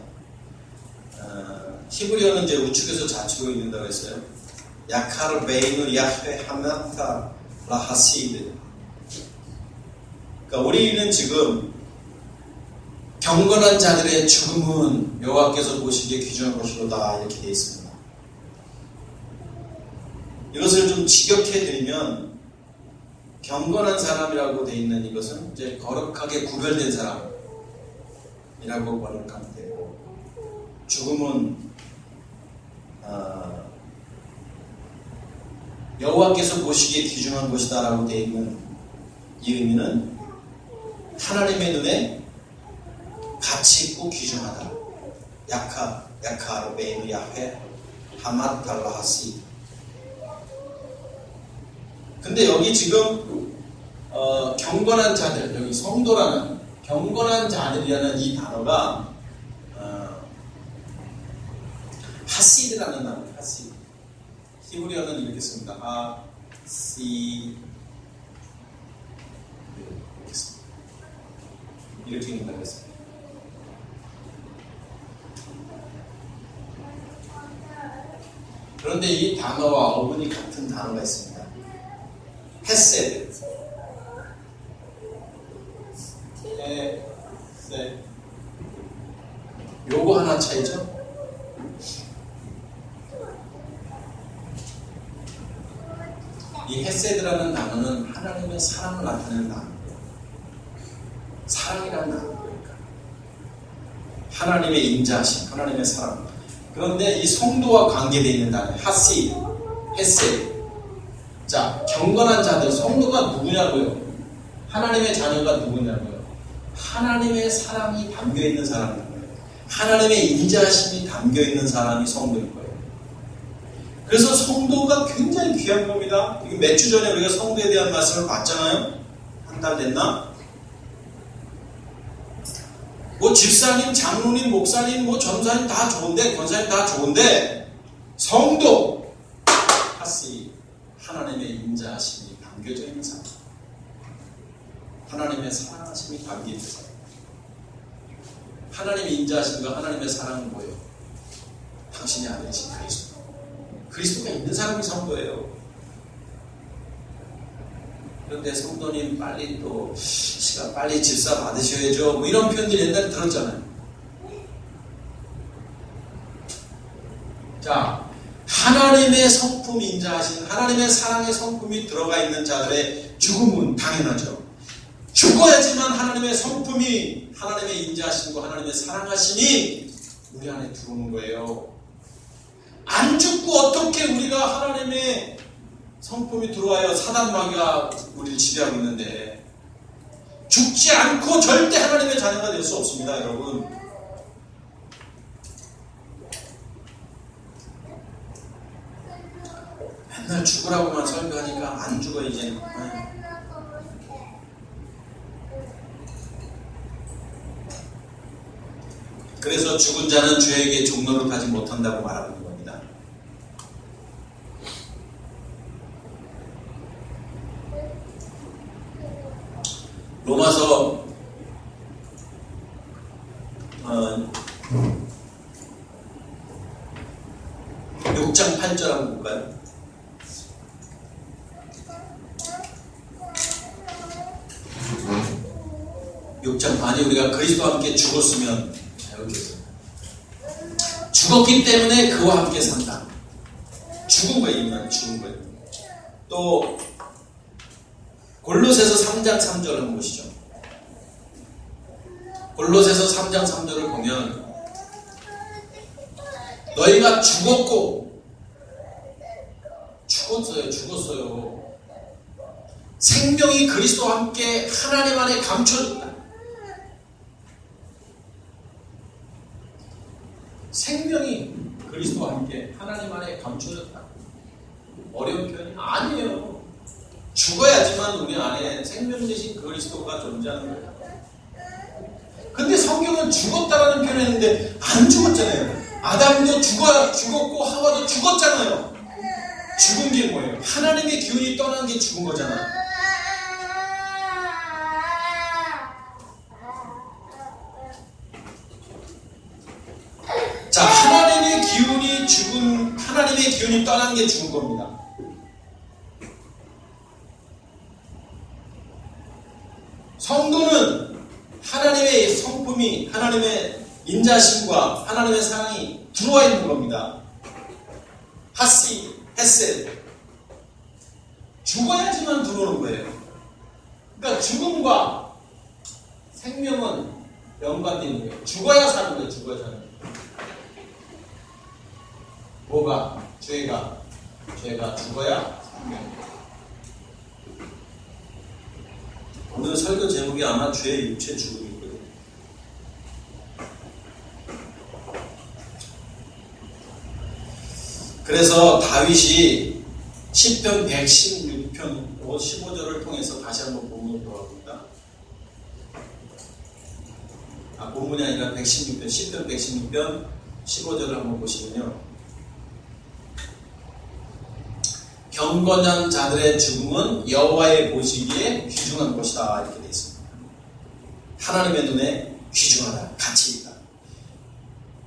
히브리어는 이제 우측에서 좌측으로 읽는다고 했어요. 야카르 베이누 야흐 하마타 라하시드. 그러니까 우리는 지금 경건한 자들의 죽음은 여호와께서 보시기에 귀중한 것이로다 이렇게 되어 있습니다. 이것을 좀 직역해 드리면 경건한 사람이라고 되어 있는 이것은 이제 거룩하게 구별된 사람이라고 번역하면 되고, 죽음은 여호와께서 보시기에 귀중한 것이다라고 되어 있는 이 의미는 하나님의 눈에 가치 있고 귀중하다. 야카로 베이누 야헤 하맛 달라하시. 근데 여기 지금 경건한 자들, 여기 성도라는 경건한 자들이라는 이 단어가 하시드라는 단어, 하시드. 히브리어는 이렇게 씁니다. 하시드. 이렇게 씁니다. 이렇게 읽는다고 했습니다. 그런데 이 단어와 어근이 같은 단어가 있습니다. 헤세드. 헤세드. 요거 하나 차이죠? 이 헤세드라는 단어는 하나님의 사랑을 나타내는 단어예요. 사랑이라는 단어니까. 하나님의 인자하심, 하나님의 사랑. 그런데 이 성도와 관계되어 있는 단어, 하시, 헤세드. 자, 경건한 자들, 성도가 누구냐고요? 하나님의 자녀가 누구냐고요? 하나님의 사랑이 담겨있는 사람인 거예요. 하나님의 인자하심이 담겨있는 사람이 성도인 거예요. 그래서 성도가 굉장히 귀한 겁니다. 몇 주 전에 우리가 성도에 대한 말씀을 봤잖아요. 한 달 됐나? 뭐 집사님, 장로님, 목사님, 뭐 전사님 다 좋은데, 권사님 다 좋은데, 성도, 하시, 하나님의 인자하심이 담겨져 있는 사람, 하나님의 사랑하심이 담겨 있는 사람. 하나님의 인자하심과 하나님의 사랑은 뭐예요? 당신의 아들이신 그리스도. 그리스도가 있는 사람이 성도예요. 그런데 성도님 빨리 또 시간 빨리 집사 받으셔야죠. 뭐 이런 표현들 옛날에 들었잖아요. 자, 하나님의 성품이 인자하신 하나님의 사랑의 성품이 들어가 있는 자들의 죽음은 당연하죠. 죽어야지만 하나님의 성품이 하나님의 인자하심과 하나님의 사랑하심이 우리 안에 들어오는 거예요. 안 죽고 어떻게 우리가 하나님의 성품이 들어와요? 사단 마귀가 우리를 지배하고 있는데 죽지 않고 절대 하나님의 자녀가 될 수 없습니다, 여러분. 맨날 죽으라고만 설교하니까 안 죽어 이제. 그래서 죽은 자는 죄에게 종로를 타지 못한다고 말하고 있는 겁니다. 로마서 6장 8절 한번 볼까요? 만약 우리가 그리스도와 함께 죽었으면, 여기 죽었기 때문에 그와 함께 산다. 죽은 거예요, 인간 죽은 거예요. 또 골로새서 3장 3절 한번 보시죠. 골로새서 3장 3절을 보면 너희가 죽었어요. 생명이 그리스도와 함께 하나님 안에 감춰졌다. 생명이 그리스도와 함께 하나님 안에 감춰졌다. 어려운 표현이 아니에요. 죽어야지만 우리 안에 생명 대신 그리스도가 존재하는 거예요. 근데 성경은 죽었다라는 표현을 했는데 안 죽었잖아요. 아담도 죽었고 하와도 죽었잖아요. 죽은 게 뭐예요? 하나님의 기운이 떠난 게 죽은 거잖아요. 자, 하나님의 기운이 떠난 게 죽은 겁니다. 성도는 하나님의 성품이, 하나님의 인자심과 하나님의 사랑이 들어와 있는 겁니다. 하시, 헤세드. 죽어야지만 들어오는 거예요. 그러니까 죽음과 생명은 연관되는 거예요. 죽어야 사는 거예요. 죽어야 사는 거예요. 뭐가? 죄가 죽어야 생명. 오늘 설교 제목이 아마 죄의 육체 죽음일 거예요. 그래서 다윗이 시편 116편 15절을 통해서 다시 한번 본문으로 돌아갑니다. 본문이 아니라 116편, 시편 116편 15절을 한번 보시면요. 경건한 자들의 죽음은 여호와의 보시기에 귀중한 것이다. 이렇게 되어 있습니다. 하나님의 눈에 귀중하다. 가치 있다.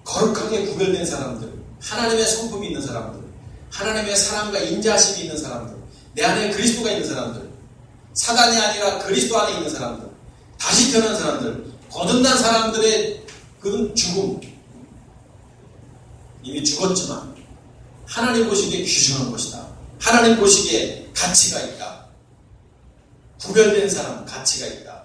거룩하게 구별된 사람들, 하나님의 성품이 있는 사람들, 하나님의 사랑과 인자심이 있는 사람들, 내 안에 그리스도가 있는 사람들, 사단이 아니라 그리스도 안에 있는 사람들, 다시 태어난 사람들, 거듭난 사람들의 그 죽음, 이미 죽었지만 하나님 보시기에 귀중한 것이다. 하나님 보시기에 가치가 있다. 구별된 사람, 가치가 있다.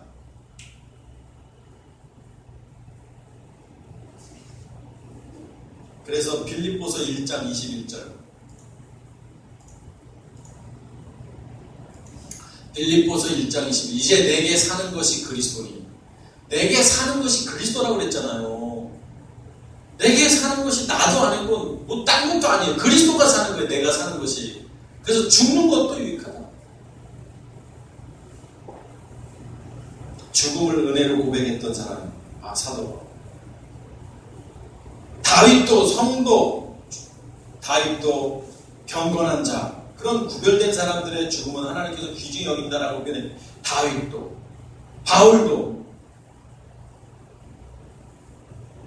그래서 빌립보서 1장 21절, 빌립보서 1장 21절, 이제 내게 사는 것이 그리스도니. 내게 사는 것이 그리스도라고 그랬잖아요. 내게 사는 것이 나도 아니고 뭐 딴 것도 아니에요. 그리스도가 사는 거예요. 내가 사는 것이. 그래서 죽는 것도 유익하다. 죽음을 은혜로 고백했던 사람, 사도 다윗도 성도, 다윗도 경건한 자, 그런 구별된 사람들의 죽음은 하나님께서 귀중히 여긴다라고 표현해. 다윗도, 바울도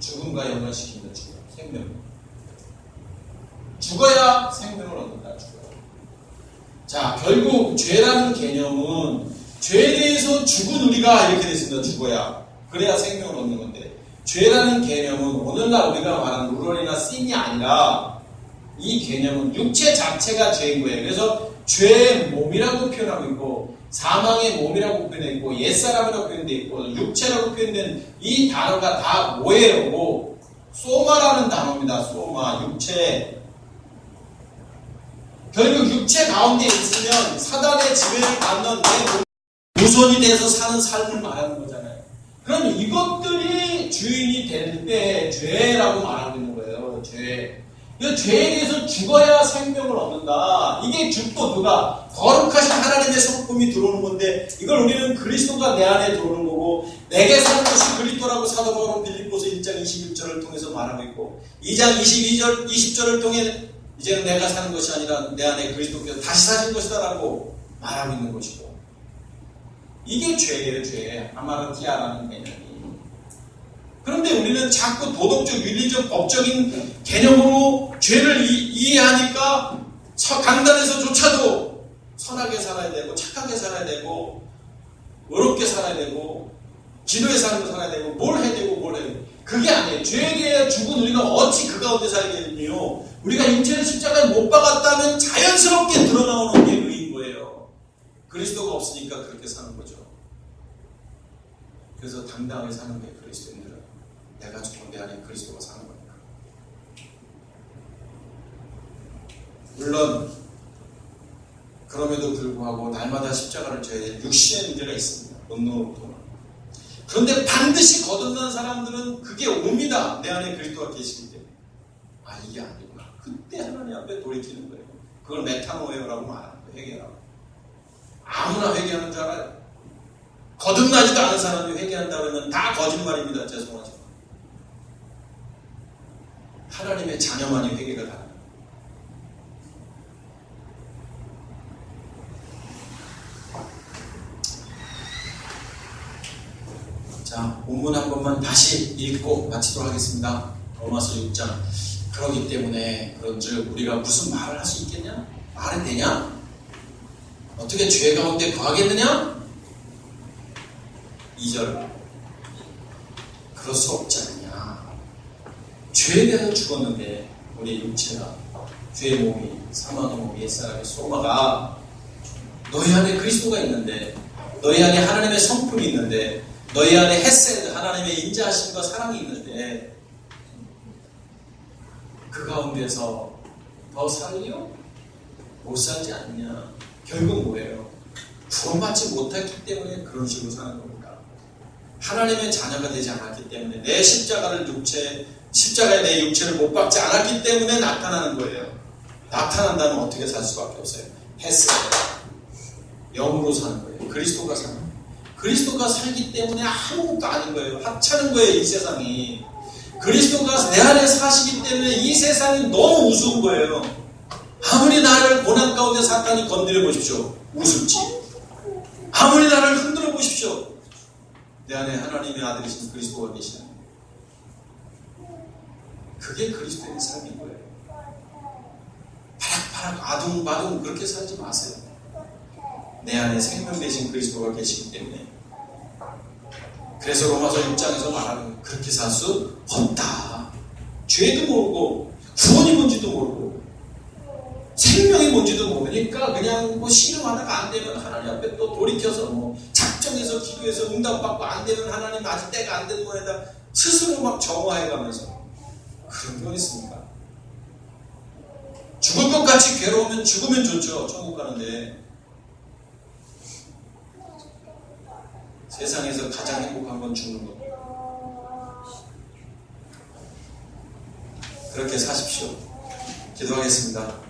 죽음과 연관시키는 죽음, 생명. 죽어야 생명을 얻는다. 죽어야. 자, 결국 죄라는 개념은 죄에 대해서 죽은 우리가 이렇게 됐습니다. 죽어야. 그래야 생명을 얻는 건데, 죄라는 개념은 오늘날 우리가 말하는 루럴이나 씬이 아니라 이 개념은 육체 자체가 죄인 거예요. 그래서 죄의 몸이라고 표현하고 있고, 사망의 몸이라고 표현되어 있고, 옛사람이라고 표현되어 있고, 육체라고 표현된 이 단어가 다 뭐예요? 소마라는 단어입니다. 소마, 육체. 결국 육체 가운데 있으면 사단의 지배를 받는 내 몸, 무손이 돼서 사는 삶을 말하는 거잖아요. 그럼 이것들이 주인이 될 때 죄라고 말하고 있는 거예요. 죄. 이 죄에 대해서 죽어야 생명을 얻는다. 이게 죽고 누가 거룩하신 하나님의 성품이 들어오는 건데, 이걸 우리는 그리스도가 내 안에 들어오는 거고, 내게 사는 것이 그리스도라고 사도 바울은 빌립보서 1장 21절을 통해서 말하고 있고, 2장 22절, 20절을 통해 이제는 내가 사는 것이 아니라 내 안에 그리스도께서 다시 사신 것이다라고 말하고 있는 것이고, 이게 죄예요. 죄. 아마르티아라는 개념이. 그런데 우리는 자꾸 도덕적, 윤리적, 법적인 개념으로 죄를 이해하니까 강단에서조차도 선하게 살아야 되고, 착하게 살아야 되고, 어렵게 살아야 되고, 기도의 삶을 살아야 되고, 뭘 해야 되고, 뭘 해야 되고. 그게 아니에요. 죄에 대해 죽은 우리가 어찌 그 가운데 살겠느냐. 우리가 육체를 십자가에 못 박았다면 자연스럽게 드러나오는 게 의인 거예요. 그리스도가 없으니까 그렇게 사는 거죠. 그래서 당당하게 사는 게 그리스도인들은 내가 죽고 내 안에 그리스도가 사는 거니까. 물론 그럼에도 불구하고 날마다 십자가를 져야 될 육신의 문제가 있습니다. 논노로토는. 그런데 반드시 거듭난 사람들은 그게 옵니다. 내 안에 그리스도가 계시기 때문에. 이게 아니구나. 그때 하나님 앞에 돌이키는 거예요. 그걸 메타노에어라고 말하는 거예요. 회개라고. 아무나 회개하는 줄 알아요. 거듭나지도 않은 사람이 회개한다 그러면 다 거짓말입니다. 죄송하지만. 하나님의 자녀만이 회개가 가능합니다. 자, 본문 한 번만 다시 읽고 마치도록 하겠습니다. 로마서 6장. 그러기 때문에 그런즉 우리가 무슨 말을 할 수 있겠냐? 말은 되냐? 어떻게 죄 가운데 거하겠느냐? 2절. 그럴 수 없지 않냐? 죄에 대해서 죽었는데 우리 육체가, 죄의 몸이, 사망의 몸이, 옛사람의 소마가 너희 안에 그리스도가 있는데, 너희 안에 하나님의 성품이 있는데, 너희 안에 헤세드, 하나님의 인자하심과 사랑이 있는데, 그 가운데서 더 살려? 못 살지 않느냐? 결국 뭐예요? 구원받지 못했기 때문에 그런 식으로 사는 겁니다. 하나님의 자녀가 되지 않았기 때문에, 내 십자가에 내 육체를 못 박지 않았기 때문에 나타나는 거예요. 나타난다면 어떻게 살 수밖에 없어요. 헤세드, 영으로 사는 거예요. 그리스도가 사는 거예요. 그리스도가 살기 때문에 아무것도 아닌 거예요. 하찮은 거예요, 이 세상이. 그리스도가 내 안에 사시기 때문에 이 세상이 너무 우스운 거예요. 아무리 아무리 나를 고난 가운데 사탄이 건드려 보십시오. 우습지. 아무리 나를 흔들어 보십시오. 내 안에 하나님의 아들이신 그리스도가 계시다. 그게 그리스도의 삶인 거예요. 바락바락 아둥바둥 그렇게 살지 마세요. 내 안에 생명 되신 그리스도가 계시기 때문에. 그래서 로마서 6장에서 말하는 그렇게 살 수 없다. 죄도 모르고 구원이 뭔지도 모르고 생명이 뭔지도 모르니까 그냥 뭐 신음하다가 안 되면 하나님 앞에 또 돌이켜서 뭐 작정해서 기도해서 응답받고 안 되면 하나님 아직 때가 안 된 거에다 스스로 막 정화해가면서 그런 게 어디 있습니까? 죽을 것 같이 괴로우면 죽으면 좋죠. 천국 가는데. 세상에서 가장 행복한 건 죽는 것. 그렇게 사십시오. 기도하겠습니다.